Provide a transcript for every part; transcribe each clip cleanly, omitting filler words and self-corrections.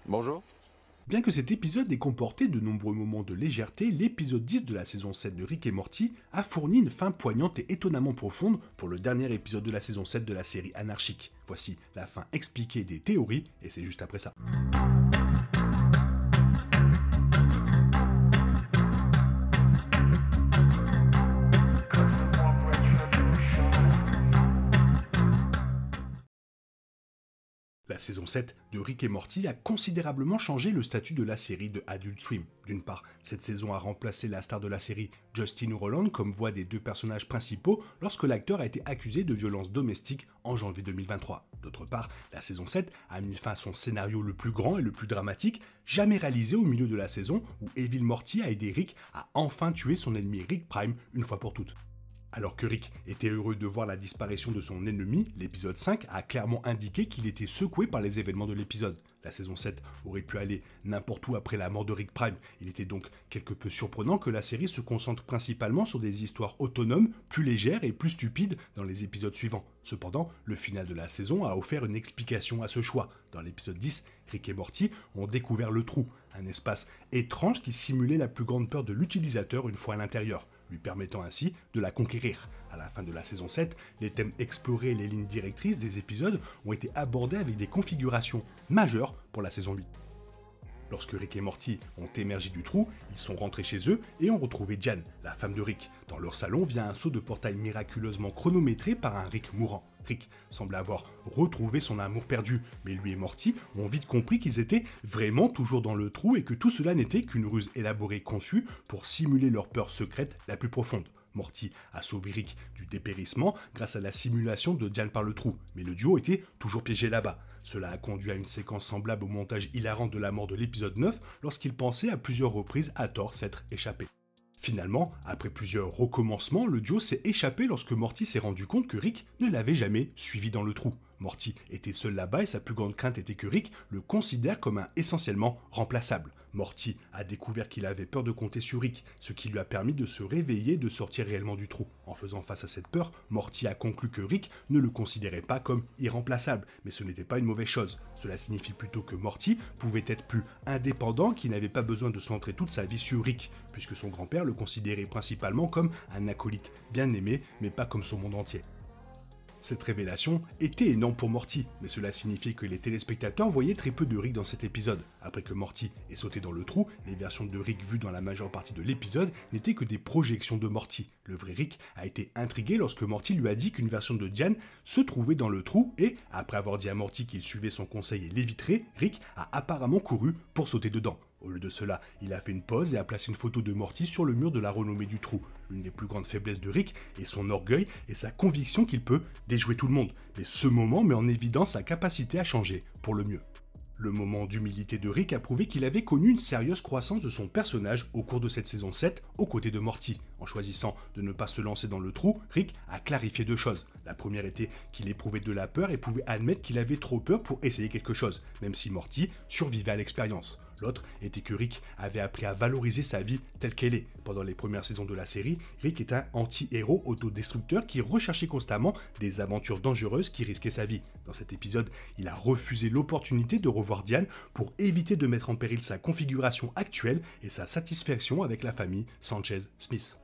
Bonjour. Bien que cet épisode ait comporté de nombreux moments de légèreté, l'épisode 10 de la saison 7 de Rick et Morty a fourni une fin poignante et étonnamment profonde pour le dernier épisode de la saison 7 de la série anarchique. Voici la fin expliquée des théories, et c'est juste après ça. La saison 7 de Rick et Morty a considérablement changé le statut de la série de Adult Swim. D'une part, cette saison a remplacé la star de la série, Justin Roiland, comme voix des deux personnages principaux lorsque l'acteur a été accusé de violence domestique en janvier 2023. D'autre part, la saison 7 a mis fin à son scénario le plus grand et le plus dramatique jamais réalisé au milieu de la saison où Evil Morty a aidé Rick à enfin tuer son ennemi Rick Prime une fois pour toutes. Alors que Rick était heureux de voir la disparition de son ennemi, l'épisode 5 a clairement indiqué qu'il était secoué par les événements de l'épisode. La saison 7 aurait pu aller n'importe où après la mort de Rick Prime. Il était donc quelque peu surprenant que la série se concentre principalement sur des histoires autonomes, plus légères et plus stupides dans les épisodes suivants. Cependant, le final de la saison a offert une explication à ce choix. Dans l'épisode 10, Rick et Morty ont découvert le trou, un espace étrange qui simulait la plus grande peur de l'utilisateur une fois à l'intérieur, lui permettant ainsi de la conquérir. À la fin de la saison 7, les thèmes explorés et les lignes directrices des épisodes ont été abordés avec des configurations majeures pour la saison 8. Lorsque Rick et Morty ont émergé du trou, ils sont rentrés chez eux et ont retrouvé Diane, la femme de Rick, dans leur salon via un saut de portail miraculeusement chronométré par un Rick mourant. Rick semble avoir retrouvé son amour perdu, mais lui et Morty ont vite compris qu'ils étaient vraiment toujours dans le trou et que tout cela n'était qu'une ruse élaborée conçue pour simuler leur peur secrète la plus profonde. Morty a sauvé Rick du dépérissement grâce à la simulation de Diane par le trou, mais le duo était toujours piégé là-bas. Cela a conduit à une séquence semblable au montage hilarant de la mort de l'épisode 9 lorsqu'il pensait à plusieurs reprises à tort s'être échappé. Finalement, après plusieurs recommencements, le duo s'est échappé lorsque Morty s'est rendu compte que Rick ne l'avait jamais suivi dans le trou. Morty était seul là-bas et sa plus grande crainte était que Rick le considère comme un essentiellement remplaçable. Morty a découvert qu'il avait peur de compter sur Rick, ce qui lui a permis de se réveiller et de sortir réellement du trou. En faisant face à cette peur, Morty a conclu que Rick ne le considérait pas comme irremplaçable, mais ce n'était pas une mauvaise chose. Cela signifie plutôt que Morty pouvait être plus indépendant, qu'il n'avait pas besoin de centrer toute sa vie sur Rick, puisque son grand-père le considérait principalement comme un acolyte bien aimé, mais pas comme son monde entier. Cette révélation était énorme pour Morty, mais cela signifiait que les téléspectateurs voyaient très peu de Rick dans cet épisode. Après que Morty ait sauté dans le trou, les versions de Rick vues dans la majeure partie de l'épisode n'étaient que des projections de Morty. Le vrai Rick a été intrigué lorsque Morty lui a dit qu'une version de Diane se trouvait dans le trou et, après avoir dit à Morty qu'il suivait son conseil et l'éviterait, Rick a apparemment couru pour sauter dedans. Au lieu de cela, il a fait une pause et a placé une photo de Morty sur le mur de la renommée du trou. L'une des plus grandes faiblesses de Rick est son orgueil et sa conviction qu'il peut déjouer tout le monde. Mais ce moment met en évidence sa capacité à changer pour le mieux. Le moment d'humilité de Rick a prouvé qu'il avait connu une sérieuse croissance de son personnage au cours de cette saison 7 aux côtés de Morty. En choisissant de ne pas se lancer dans le trou, Rick a clarifié deux choses. La première était qu'il éprouvait de la peur et pouvait admettre qu'il avait trop peur pour essayer quelque chose, même si Morty survivait à l'expérience. L'autre était que Rick avait appris à valoriser sa vie telle qu'elle est. Pendant les premières saisons de la série, Rick est un anti-héros autodestructeur qui recherchait constamment des aventures dangereuses qui risquaient sa vie. Dans cet épisode, il a refusé l'opportunité de revoir Diane pour éviter de mettre en péril sa configuration actuelle et sa satisfaction avec la famille Sanchez-Smith.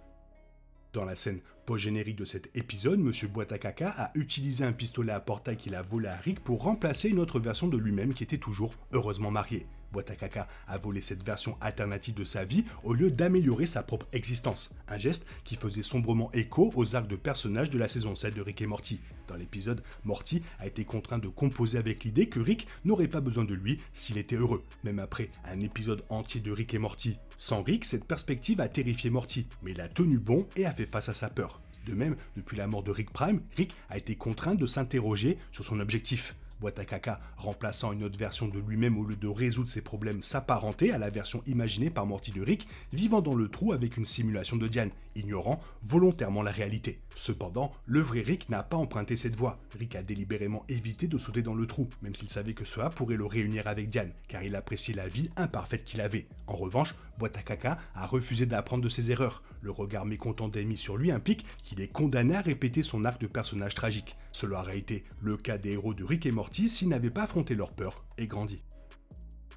Dans la scène post-générique de cet épisode, Monsieur Boîte à Caca a utilisé un pistolet à portail qu'il a volé à Rick pour remplacer une autre version de lui-même qui était toujours heureusement mariée. Boîte à Caca a volé cette version alternative de sa vie au lieu d'améliorer sa propre existence. Un geste qui faisait sombrement écho aux arcs de personnages de la saison 7 de Rick et Morty. Dans l'épisode, Morty a été contraint de composer avec l'idée que Rick n'aurait pas besoin de lui s'il était heureux. Même après un épisode entier de Rick et Morty sans Rick, cette perspective a terrifié Morty, mais il a tenu bon et a fait face à sa peur. De même, depuis la mort de Rick Prime, Rick a été contraint de s'interroger sur son objectif. Boîte à Caca, remplaçant une autre version de lui-même au lieu de résoudre ses problèmes, s'apparentait à la version imaginée par Morty de Rick, vivant dans le trou avec une simulation de Diane, ignorant volontairement la réalité. Cependant, le vrai Rick n'a pas emprunté cette voie. Rick a délibérément évité de sauter dans le trou, même s'il savait que cela pourrait le réunir avec Diane, car il appréciait la vie imparfaite qu'il avait. En revanche, Boîte à Caca a refusé d'apprendre de ses erreurs. Le regard mécontent d'Amy sur lui implique qu'il est condamné à répéter son arc de personnage tragique. Cela aurait été le cas des héros de Rick et Morty s'ils n'avaient pas affronté leur peur et grandi.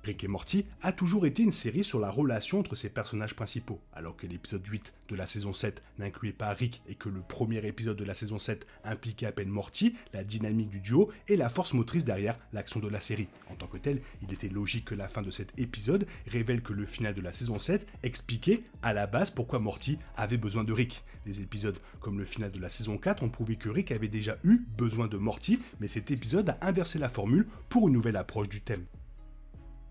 Rick et Morty a toujours été une série sur la relation entre ses personnages principaux, alors que l'épisode 8 de la saison 7 n'incluait pas Rick et que le premier épisode de la saison 7 impliquait à peine Morty, la dynamique du duo et la force motrice derrière l'action de la série. En tant que tel, il était logique que la fin de cet épisode révèle que le final de la saison 7 expliquait à la base pourquoi Morty avait besoin de Rick. Des épisodes comme le final de la saison 4 ont prouvé que Rick avait déjà eu besoin de Morty, mais cet épisode a inversé la formule pour une nouvelle approche du thème.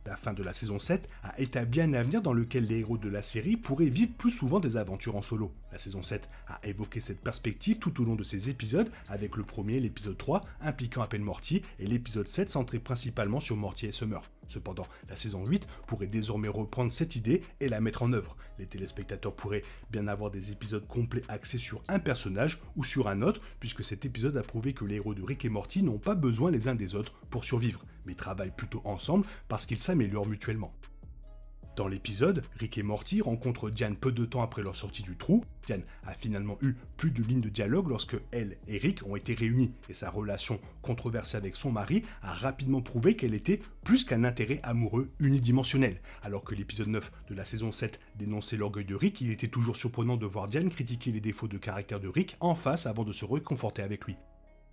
La fin de la saison 7 a établi un avenir dans lequel les héros de la série pourraient vivre plus souvent des aventures en solo. La saison 7 a évoqué cette perspective tout au long de ses épisodes, avec le premier, l'épisode 3, impliquant à peine Morty, et l'épisode 7 centré principalement sur Morty et Summer. Cependant, la saison 8 pourrait désormais reprendre cette idée et la mettre en œuvre. Les téléspectateurs pourraient bien avoir des épisodes complets axés sur un personnage ou sur un autre, puisque cet épisode a prouvé que les héros de Rick et Morty n'ont pas besoin les uns des autres pour survivre, mais travaillent plutôt ensemble parce qu'ils s'améliorent mutuellement. Dans l'épisode, Rick et Morty rencontrent Diane peu de temps après leur sortie du trou. Diane a finalement eu plus de lignes de dialogue lorsque elle et Rick ont été réunis, et sa relation controversée avec son mari a rapidement prouvé qu'elle était plus qu'un intérêt amoureux unidimensionnel. Alors que l'épisode 9 de la saison 7 dénonçait l'orgueil de Rick, il était toujours surprenant de voir Diane critiquer les défauts de caractère de Rick en face avant de se réconforter avec lui.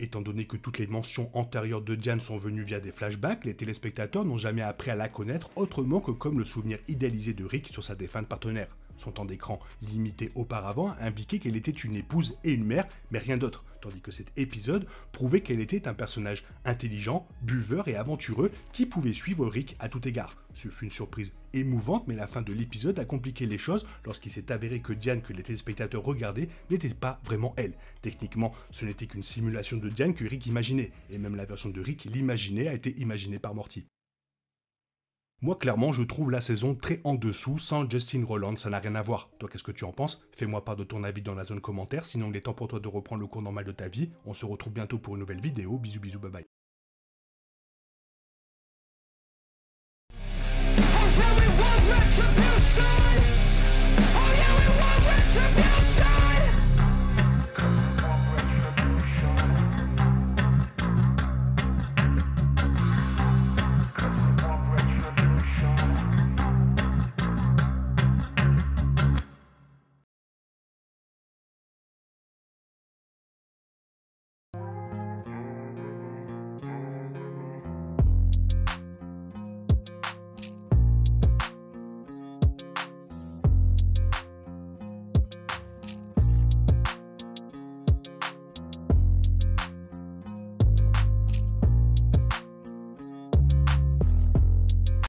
Étant donné que toutes les mentions antérieures de Diane sont venues via des flashbacks, les téléspectateurs n'ont jamais appris à la connaître autrement que comme le souvenir idéalisé de Rick sur sa défunte partenaire. Son temps d'écran limité auparavant indiquait qu'elle était une épouse et une mère, mais rien d'autre, tandis que cet épisode prouvait qu'elle était un personnage intelligent, buveur et aventureux qui pouvait suivre Rick à tout égard. Ce fut une surprise émouvante, mais la fin de l'épisode a compliqué les choses lorsqu'il s'est avéré que Diane que les téléspectateurs regardaient n'était pas vraiment elle. Techniquement, ce n'était qu'une simulation de Diane que Rick imaginait, et même la version de Rick qu'il imaginait a été imaginée par Morty. Moi, clairement, je trouve la saison très en dessous, sans Justin Roiland, ça n'a rien à voir. Toi, qu'est-ce que tu en penses? Fais-moi part de ton avis dans la zone commentaire, sinon il est temps pour toi de reprendre le cours normal de ta vie. On se retrouve bientôt pour une nouvelle vidéo, bisous bisous, bye bye.